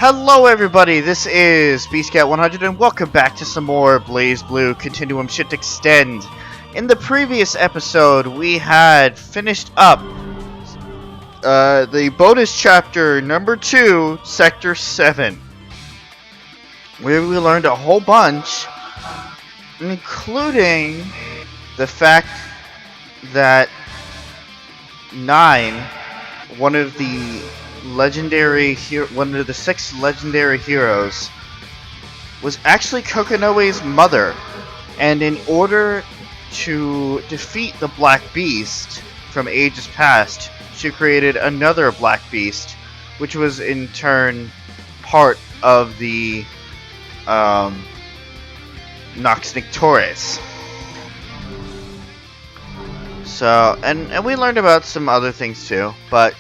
Hello everybody, this is BeastCat100 and welcome back to some more BlazBlue Continuum Shift Extend. In the previous episode, we had finished up the bonus chapter number 2, Sector 7, where we learned a whole bunch, including the fact that 9, one of the one of the 6 legendary heroes, was actually Kokonoe's mother, and in order to defeat the Black Beast from ages past, she created another Black Beast, which was in turn part of the Nox Victoris. So, and we learned about some other things too, but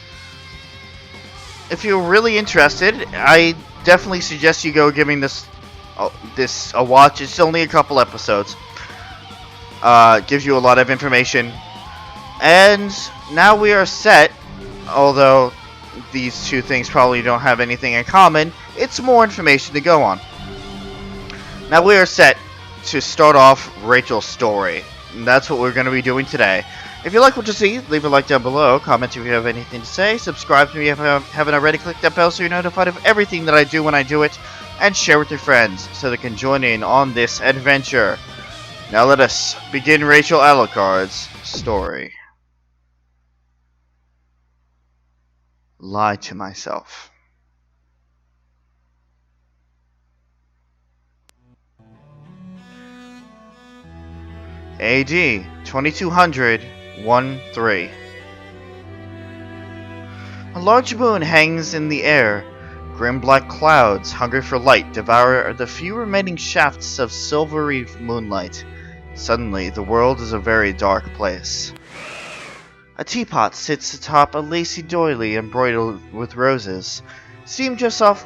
if you're really interested, I definitely suggest you go giving this a watch. It's only a couple episodes. Gives you a lot of information. And now we are set, although these two things probably don't have anything in common, it's more information to go on. Now we are set to start off Rachel's story. And that's what we're going to be doing today. If you like what you see, leave a like down below, comment if you have anything to say, subscribe to me if you haven't already, click that bell so you're notified of everything that I do when I do it, and share with your friends so they can join in on this adventure. Now let us begin Rachel Alucard's story. Lie to myself. AD 2200-13. A large moon hangs in the air. Grim black clouds, hungry for light, devour the few remaining shafts of silvery moonlight. Suddenly, the world is a very dark place. A teapot sits atop a lacy doily embroidered with roses. Steam just up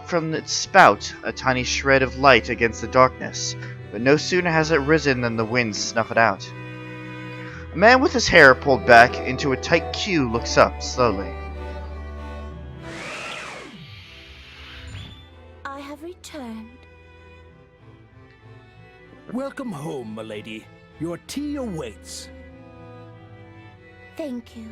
from its spout, a tiny shred of light against the darkness, but no sooner has it risen than the winds snuff it out. A man with his hair pulled back into a tight queue looks up slowly. I have returned. Welcome home, milady. Your tea awaits. Thank you.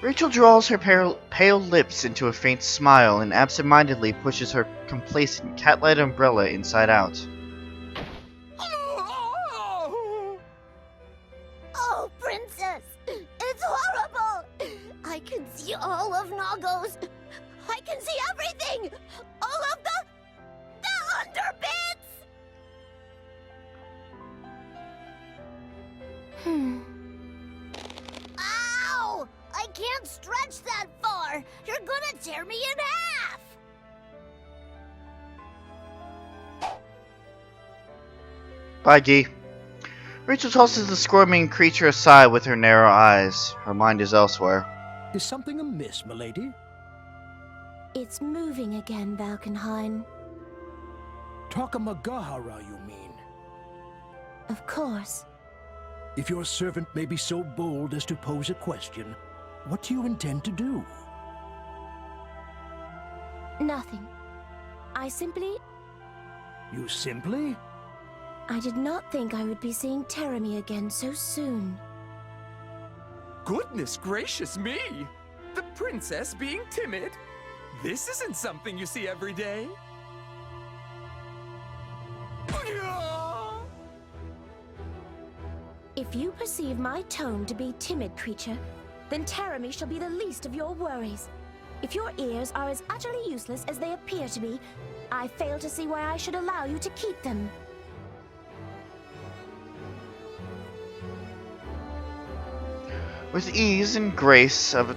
Rachel draws her pale lips into a faint smile and absent-mindedly pushes her complacent cat-like umbrella inside out. Oh, princess! It's horrible! I can see all of Nagos. I can see everything! All of the underbits! Ow! I can't stretch that far! You're gonna tear me in half! Bye, Guy. Rachel tosses the squirming creature aside with her narrow eyes. Her mind is elsewhere. Is something amiss, milady? It's moving again, Valkenhayn. Takamagahara, you mean? Of course. If your servant may be so bold as to pose a question, what do you intend to do? Nothing. I simply... You simply? I did not think I would be seeing Teremy again so soon. Goodness gracious me! The princess being timid? This isn't something you see every day. If you perceive my tone to be timid, creature, then Teremy shall be the least of your worries. If your ears are as utterly useless as they appear to be, I fail to see why I should allow you to keep them. With the ease and grace of a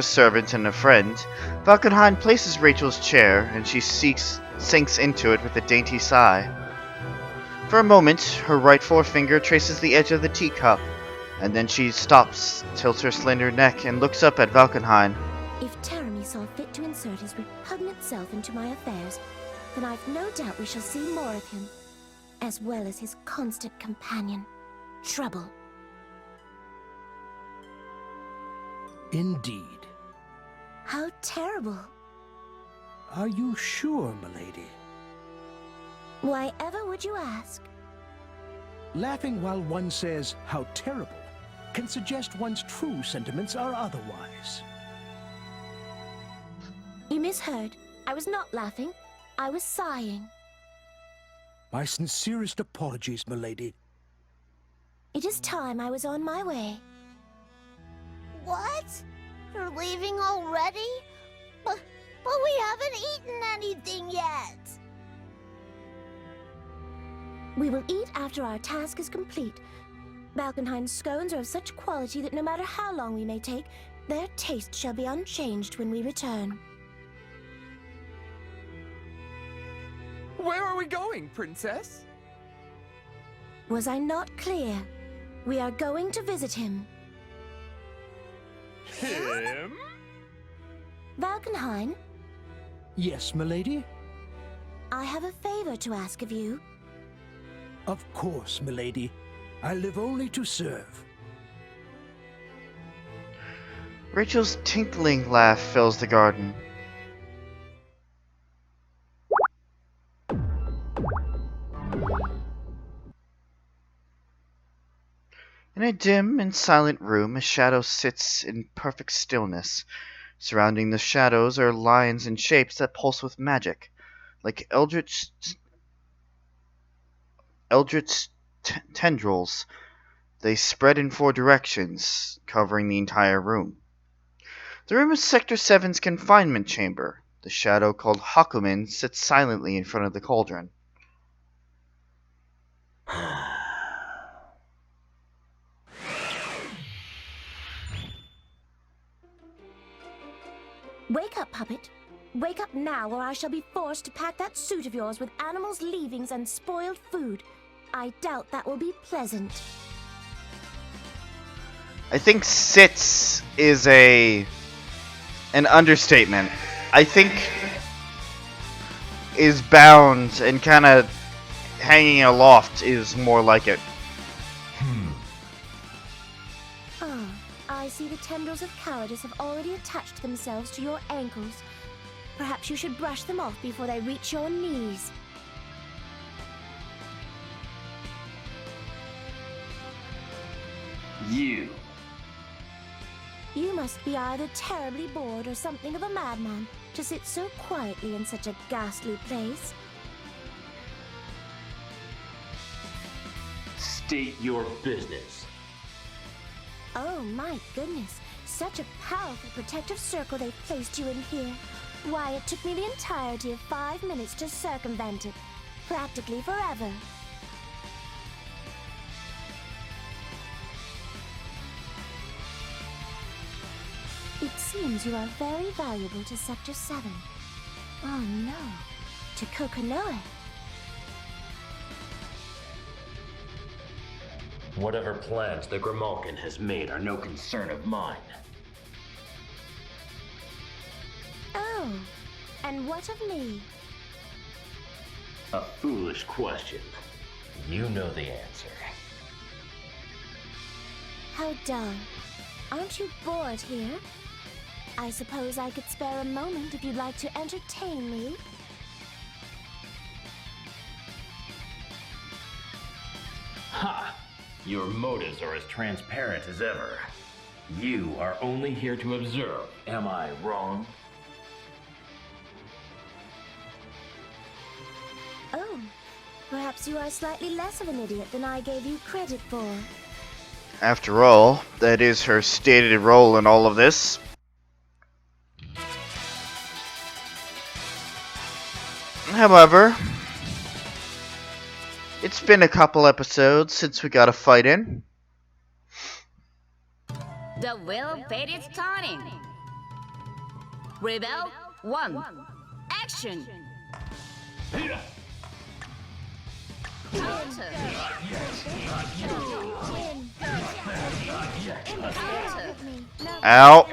servant and a friend, Valkenhayn places Rachel's chair, and she sinks into it with a dainty sigh. For a moment, her right forefinger traces the edge of the teacup, and then she stops, tilts her slender neck, and looks up at Valkenhayn. If Teremy saw fit to insert his repugnant self into my affairs, then I've no doubt we shall see more of him, as well as his constant companion, Trouble. Indeed. How terrible. Are you sure, milady? Why ever would you ask? Laughing while one says, how terrible, can suggest one's true sentiments are otherwise. You misheard. I was not laughing. I was sighing. My sincerest apologies, milady. It is time I was on my way. What? You're leaving already? But we haven't eaten anything yet. We will eat after our task is complete. Balkenhein's scones are of such quality that no matter how long we may take, their taste shall be unchanged when we return. Where are we going, Princess? Was I not clear? We are going to visit him. Him? Balkenhein, Yes, milady? I have a favor to ask of you. Of course, milady. I live only to serve. Rachel's tinkling laugh fills the garden. In a dim and silent room, a shadow sits in perfect stillness. Surrounding the shadows are lines and shapes that pulse with magic, like eldritch tendrils. They spread in 4 directions, covering the entire room. The room is Sector 7's confinement chamber. The shadow called Hakumen sits silently in front of the cauldron. Wake up, puppet. Wake up now, or I shall be forced to pack that suit of yours with animals' leavings and spoiled food. I doubt that will be pleasant. I think sits is an understatement. I think is bound and kind of hanging aloft is more like it. Ah, I see the tendrils of cowardice have already attached themselves to your ankles. Perhaps you should brush them off before they reach your knees. You. You must be either terribly bored or something of a madman to sit so quietly in such a ghastly place. State your business. Oh my goodness, such a powerful protective circle they've placed you in here. Why, it took me the entirety of 5 minutes to circumvent it. Practically forever. It seems you are very valuable to Sector 7. Oh no, to Kokonoe. Whatever plans the Grimalkin has made are no concern of mine. Oh, and what of me? A foolish question. You know the answer. How dull. Aren't you bored here? I suppose I could spare a moment if you'd like to entertain me. Ha! Your motives are as transparent as ever. You are only here to observe. Am I wrong? Oh, perhaps you are slightly less of an idiot than I gave you credit for. After all, that is her stated role in all of this. However, it's been a couple episodes since we got a fight in. The will fate is starting. Rebel 1. Action. Counter. Counter. Ow.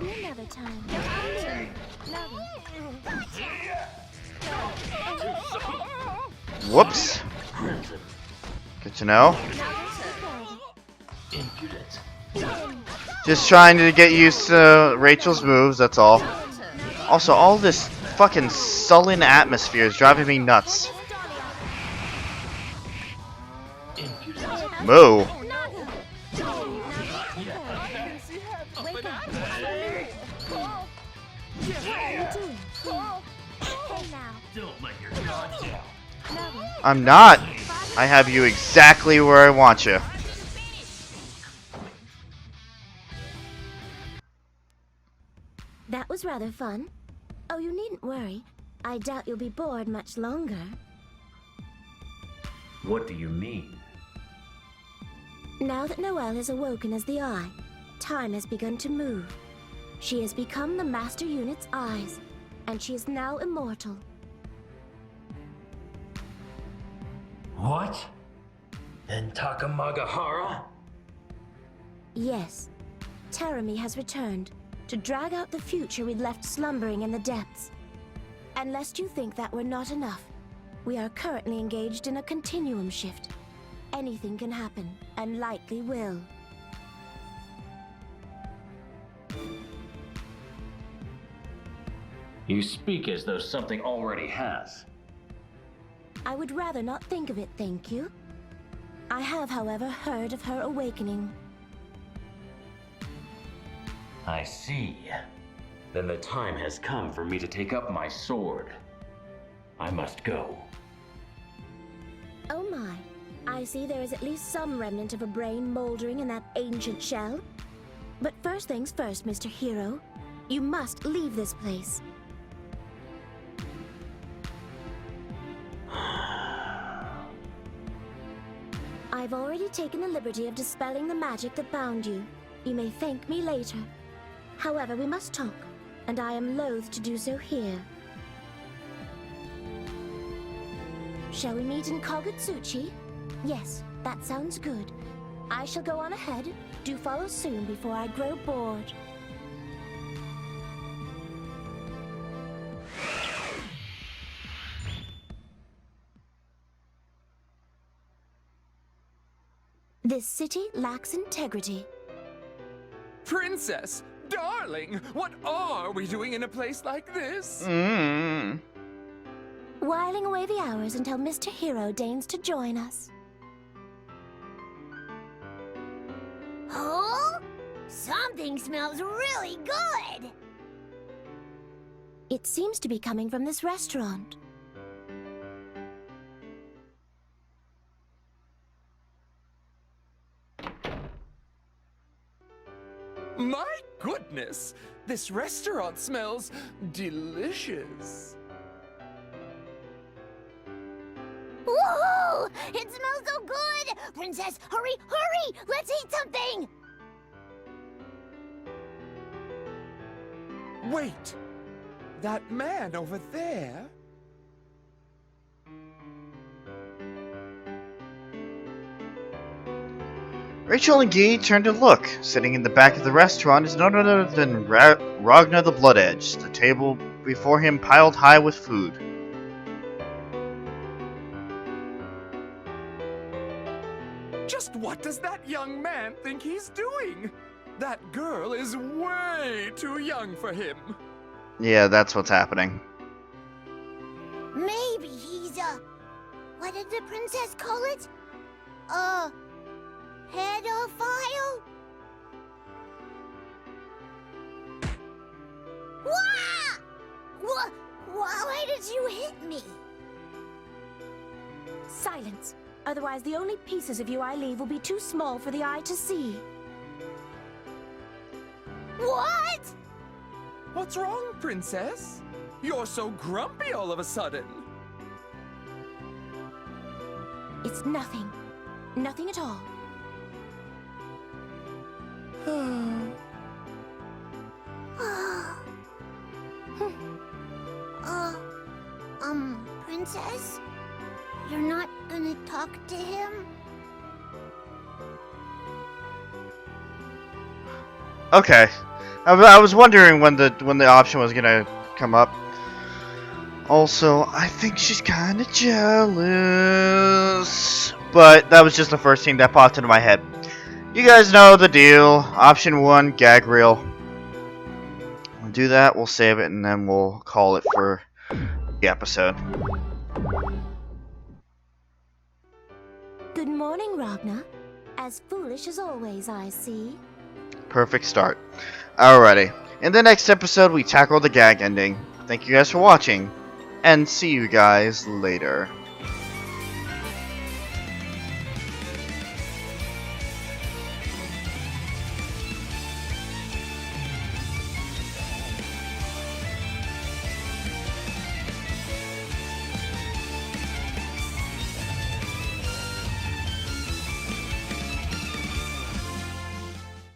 Maybe another time. Whoops. Good to know. Impudent. Just trying to get used to Rachel's moves, that's all. Also, all this fucking sullen atmosphere is driving me nuts. Moo. I'm not. I have you exactly where I want you. That was rather fun. Oh, you needn't worry. I doubt you'll be bored much longer. What do you mean? Now that Noelle is awoken as the Eye, time has begun to move. She has become the Master Unit's eyes, and she is now immortal. What? And Takamagahara? Yes, Terami has returned to drag out the future we'd left slumbering in the depths. And lest you think that we're not enough, we are currently engaged in a continuum shift. Anything can happen, and likely will. You speak as though something already has. I would rather not think of it, thank you. I have, however, heard of her awakening. I see. Then the time has come for me to take up my sword. I must go. Oh my. I see there is at least some remnant of a brain moldering in that ancient shell. But first things first, Mr. Hero. You must leave this place. I've already taken the liberty of dispelling the magic that bound you. You may thank me later. However, we must talk, and I am loath to do so here. Shall we meet in Kogutsuchi? Yes, that sounds good. I shall go on ahead. Do follow soon before I grow bored. This city lacks integrity. Princess, darling, what are we doing in a place like this? Whiling away the hours until Mr. Hero deigns to join us. Oh? Something smells really good! It seems to be coming from this restaurant. My goodness, this restaurant smells delicious. Woohoo! It smells so good! Princess, hurry, hurry! Let's eat something! Wait, that man over there? Rachel and Guy turn to look. Sitting in the back of the restaurant is none other than Ragnar the Blood Edge, the table before him piled high with food. Just what does that young man think he's doing? That girl is way too young for him. Yeah, that's what's happening. Maybe he's what did the princess call it? Pedophile? Wah! Why did you hit me? Silence. Otherwise, the only pieces of you I leave will be too small for the eye to see. What? What's wrong, Princess? You're so grumpy all of a sudden. It's nothing. Nothing at all. Princess? You're not gonna talk to him? Okay, I was wondering when the option was gonna come up. Also, I think she's kind of jealous, but that was just the first thing that popped into my head. You guys know the deal. Option 1, gag reel. We'll do that, we'll save it, and then we'll call it for the episode. Good morning, Ragnar. As foolish as always, I see. Perfect start. Alrighty. In the next episode, we tackle the gag ending. Thank you guys for watching, and see you guys later.